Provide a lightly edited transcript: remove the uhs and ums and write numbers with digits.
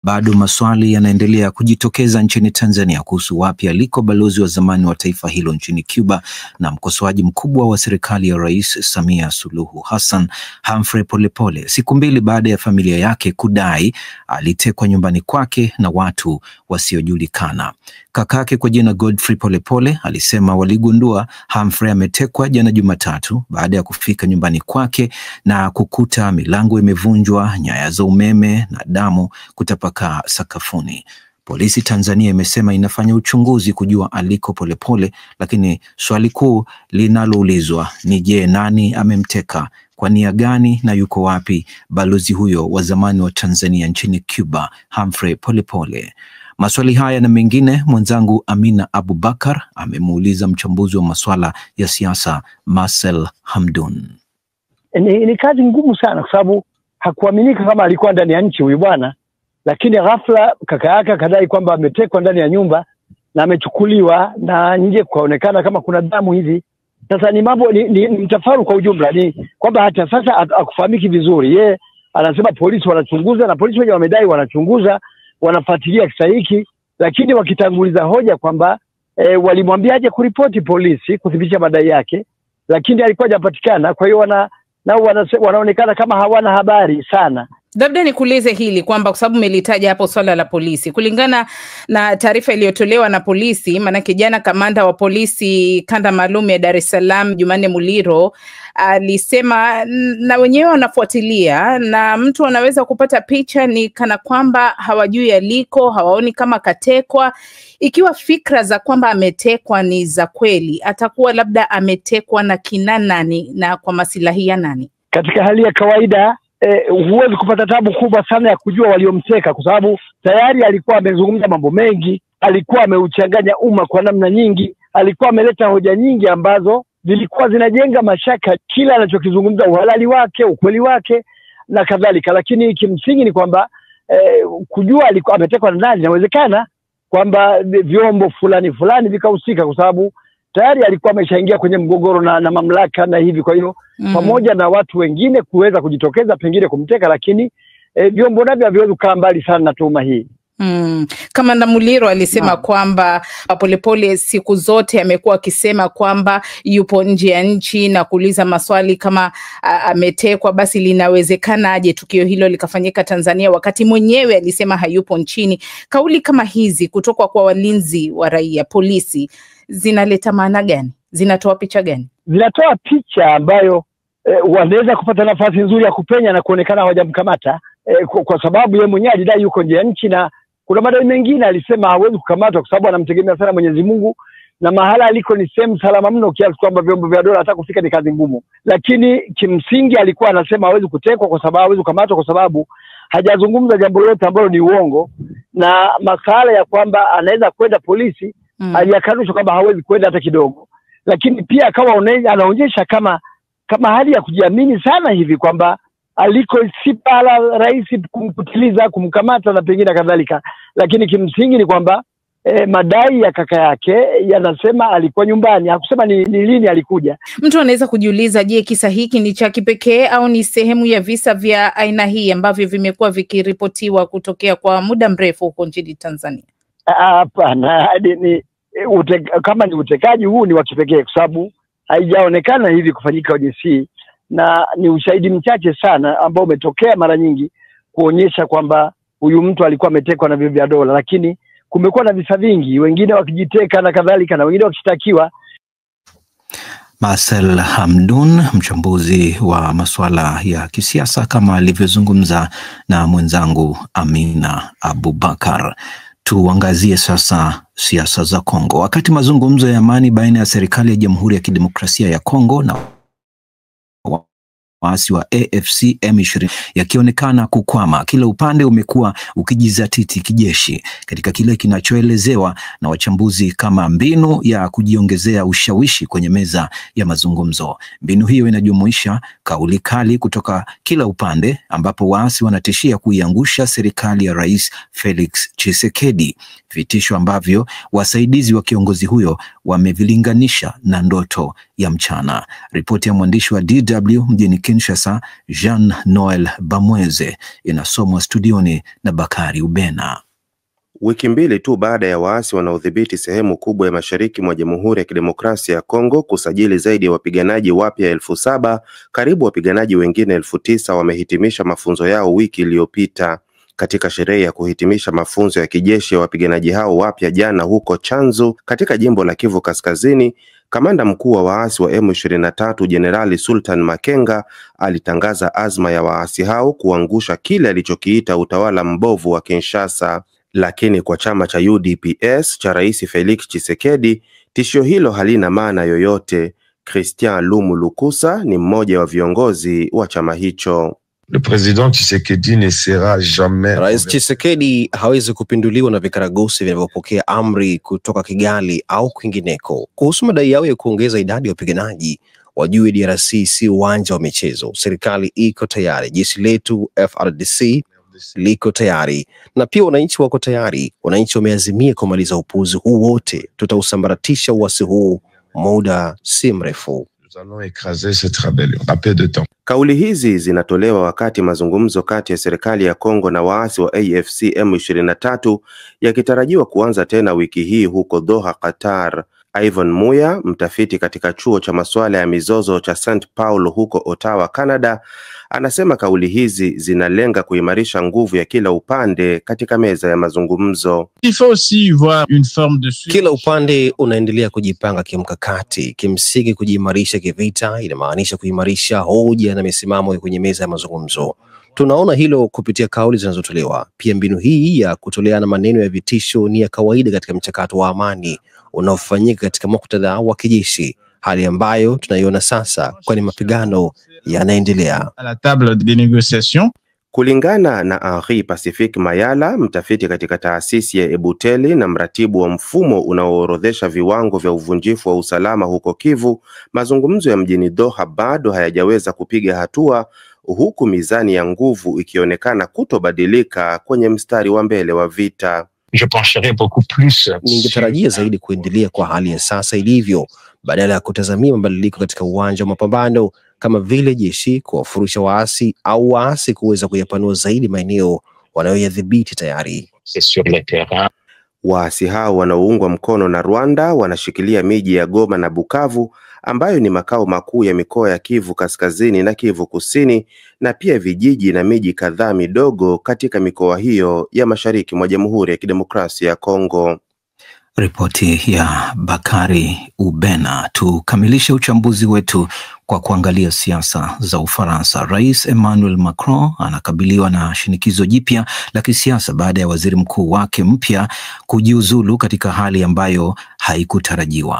Bado maswali yanaendelea kujitokeza nchini Tanzania kuhusu wapi aliko balozi wa zamani wa taifa hilo nchini Cuba na mkosoaji mkubwa wa serikali ya Rais Samia Suluhu Hassan, Humphrey Polepole, siku mbili baada ya familia yake kudai alitekwa nyumbani kwake na watu wasiojulikana. Kakake kwa jina Godfrey Polepole alisema waligundua Humphrey ametekwa jana Jumatatu baada ya kufika nyumbani kwake na kukuta milango imevunjwa, nyaya za umeme na damu kutapakaa sakafuni. Polisi Tanzania imesema inafanya uchunguzi kujua aliko Polepole, lakini swali kuu linaloulizwa ni je, nani amemteka, kwa nia gani na yuko wapi balozi huyo wa zamani wa Tanzania nchini Cuba, Humphrey Polepole? Maswali haya na mengine mwenzangu Amina Abubakar amemuuliza mchambuzi wa masuala ya siasa Marcel Hamdun. Ni kazi ngumu sana kwa sababu hakuaminika kama alikuwa ndani ya nchi huyu bwana, lakini ghafla kaka yake akadai kwamba ametekwa ndani ya nyumba na amechukuliwa na nje kuonekana kama kuna damu hivi. Sasa ni mambo ni mtafaru kwa ujumla, ni kwamba hata sasa hakufahamiki vizuri. Yeye anasema polisi wanachunguza, na polisi wenyewe wamedai wanachunguza, wanafuatilia kisa hiki, lakini wakitanguliza hoja kwamba walimwambia aje kuripoti polisi kuthibitisha madai yake, lakini alikuwa hajapatikana. Kwa hiyo wanaonekana kama hawana habari sana. Labda nikuulize hili kwamba kwa sababu umelitaja hapo swala la polisi, kulingana na taarifa iliyotolewa na polisi, maana jana kamanda wa polisi kanda maalum ya Dar es Salaam Jumanne Muliro alisema na wenyewe wanafuatilia, na mtu anaweza kupata picha ni kana kwamba hawajui aliko, hawaoni kama katekwa. Ikiwa fikra za kwamba ametekwa ni za kweli, atakuwa labda ametekwa na kina nani na kwa maslahi ya nani? Katika hali ya kawaida huwezi kupata tabu kubwa sana ya kujua waliomteka, kwa sababu tayari alikuwa amezungumza mambo mengi, alikuwa ameuchanganya umma kwa namna nyingi, alikuwa ameleta hoja nyingi ambazo zilikuwa zinajenga mashaka kila anachokizungumza, uhalali wake, ukweli wake na kadhalika. Lakini kimsingi ni kwamba kujua alikuwa ametekwa na nani, inawezekana kwamba vyombo fulani vikahusika, kwa sababu tayari alikuwa ameshaingia kwenye mgogoro na mamlaka na hivi. Kwa hiyo pamoja na watu wengine kuweza kujitokeza pengine kumteka, lakini vyombo navyo haviwezi kukaa mbali sana na tuhuma hii. Kamanda Muliro alisema kwamba Polepole siku zote amekuwa akisema kwamba yupo nje ya nchi na kuuliza maswali kama ametekwa, basi linawezekana aje tukio hilo likafanyika Tanzania wakati mwenyewe alisema hayupo nchini. Kauli kama hizi kutoka kwa walinzi wa raia, polisi, zinaleta maana gani? Zinatoa picha gani? Zinatoa picha ambayo wanaweza kupata nafasi nzuri ya kupenya na kuonekana hawajamkamata, kwa sababu yeye mwenyewe alidai yuko nje ya nchi, na kuna madai mengine alisema hawezi kukamatwa kwa sababu anamtegemea sana Mwenyezi Mungu, na mahala aliko ni sehemu salama mno kiasi kwamba vyombo vya dola hata kufika ni kazi ngumu. Lakini kimsingi alikuwa anasema hawezi kutekwa kwa sababu hawezi kukamatwa kwa sababu hajazungumza jambo lolote ambalo ni uongo, na masuala ya kwamba anaweza kwenda polisi aliyakanusha kwamba hawezi kwenda hata kidogo. Lakini pia akawa anaonyesha kama hali ya kujiamini sana hivi kwamba aliko si pala rahisi kumkutiliza, kumkamata na pengine kadhalika. Lakini kimsingi ni kwamba madai ya kaka yake yanasema alikuwa nyumbani, hakusema ni lini alikuja. Mtu anaweza kujiuliza, je, kisa hiki ni cha kipekee au ni sehemu ya visa vya aina hii ambavyo vimekuwa vikiripotiwa kutokea kwa muda mrefu huko nchini Tanzania? Hapana, kama ni utekaji huu ni wa kipekee kwa sababu haijaonekana hivi kufanyika kwenye si, na ni ushahidi mchache sana ambao umetokea mara nyingi kuonyesha kwamba huyu mtu alikuwa ametekwa na vyombo vya dola, lakini kumekuwa na visa vingi, wengine wakijiteka na kadhalika na wengine wakishtakiwa. Marcel Hamdun, mchambuzi wa masuala ya kisiasa, kama alivyozungumza na mwenzangu Amina Abubakar. Tuangazie sasa siasa za Kongo. Wakati mazungumzo ya amani baina ya serikali ya Jamhuri ya Kidemokrasia ya Kongo na waasi wa AFC M23 yakionekana kukwama, kila upande umekuwa ukijizatiti kijeshi katika kile kinachoelezewa na wachambuzi kama mbinu ya kujiongezea ushawishi kwenye meza ya mazungumzo. Mbinu hiyo inajumuisha kauli kali kutoka kila upande, ambapo waasi wanatishia kuiangusha serikali ya Rais Felix Tshisekedi. vitisho ambavyo wasaidizi wa kiongozi huyo wamevilinganisha na ndoto ya mchana. Ripoti ya mwandishi wa DW mjini Kinshasa, Jean Noel Bamweze, inasomwa studioni na Bakari Ubena. Wiki mbili tu baada ya waasi wanaodhibiti sehemu kubwa ya mashariki mwa Jamhuri ya Kidemokrasia ya Kongo kusajili zaidi ya wapiganaji wapya 7,000, karibu wapiganaji wengine 9,000 wamehitimisha mafunzo yao wiki iliyopita. Katika sherehe ya kuhitimisha mafunzo ya kijeshi ya wapiganaji hao wapya jana huko Chanzu katika jimbo la Kivu Kaskazini, kamanda mkuu wa waasi wa M23 Jenerali Sultan Makenga alitangaza azma ya waasi hao kuangusha kile alichokiita utawala mbovu wa Kinshasa. Lakini kwa chama cha UDPS cha Rais Felix Tshisekedi, tishio hilo halina maana yoyote. Christian Lumu Lukusa ni mmoja wa viongozi wa chama hicho. Le président Tshisekedi ne sera jamais. Rais Tshisekedi hawezi kupinduliwa na vikaragosi vinavyopokea amri kutoka Kigali au kwingineko. Kuhusu madai yao ya kuongeza idadi ya wapiganaji, wajue DRC si uwanja wa michezo. Serikali iko tayari, jeshi letu FARDC liko tayari, na pia wananchi wako tayari. Wananchi wameazimia kumaliza upuzi huu wote. Tutausambaratisha uasi huu muda si mrefu. Kauli hizi zinatolewa wakati mazungumzo kati ya serikali ya Kongo na waasi wa AFC M23 yakitarajiwa kuanza tena wiki hii huko Doha, Qatar. Ivan Muya, mtafiti katika chuo cha masuala ya mizozo cha St. Paul huko Ottawa, Canada, anasema kauli hizi zinalenga kuimarisha nguvu ya kila upande katika meza ya mazungumzo. Kila upande unaendelea kujipanga kimkakati. Kimsingi, kujiimarisha kivita inamaanisha kuimarisha hoja na misimamo kwenye meza ya mazungumzo. Tunaona hilo kupitia kauli zinazotolewa. Pia mbinu hii ya kutoleana maneno ya vitisho ni ya kawaida katika mchakato wa amani unaofanyika katika muktadha wa kijeshi, hali ambayo tunaiona sasa, kwani mapigano yanaendelea. Kulingana na Henri Pacifique Mayala, mtafiti katika taasisi ya Ebuteli na mratibu wa mfumo unaoorodhesha viwango vya uvunjifu wa usalama huko Kivu, mazungumzo ya mjini Doha bado hayajaweza kupiga hatua, huku mizani ya nguvu ikionekana kutobadilika kwenye mstari wa mbele wa vita. Ningetarajia zaidi kuendelea kwa hali ya sasa ilivyo, badala ya kutazamia mabadiliko katika uwanja wa mapambano, kama vile jeshi kuwafurusha waasi au waasi kuweza kuyapanua zaidi maeneo wanayoyadhibiti tayari. Waasi hao wanaoungwa mkono na Rwanda wanashikilia miji ya Goma na Bukavu, ambayo ni makao makuu ya mikoa ya Kivu Kaskazini na Kivu Kusini, na pia vijiji na miji kadhaa midogo katika mikoa hiyo ya mashariki mwa Jamhuri ya Kidemokrasia ya Kongo. Ripoti ya Bakari Ubena. Tukamilishe uchambuzi wetu kwa kuangalia siasa za Ufaransa. Rais Emmanuel Macron anakabiliwa na shinikizo jipya la kisiasa baada ya waziri mkuu wake mpya kujiuzulu katika hali ambayo haikutarajiwa.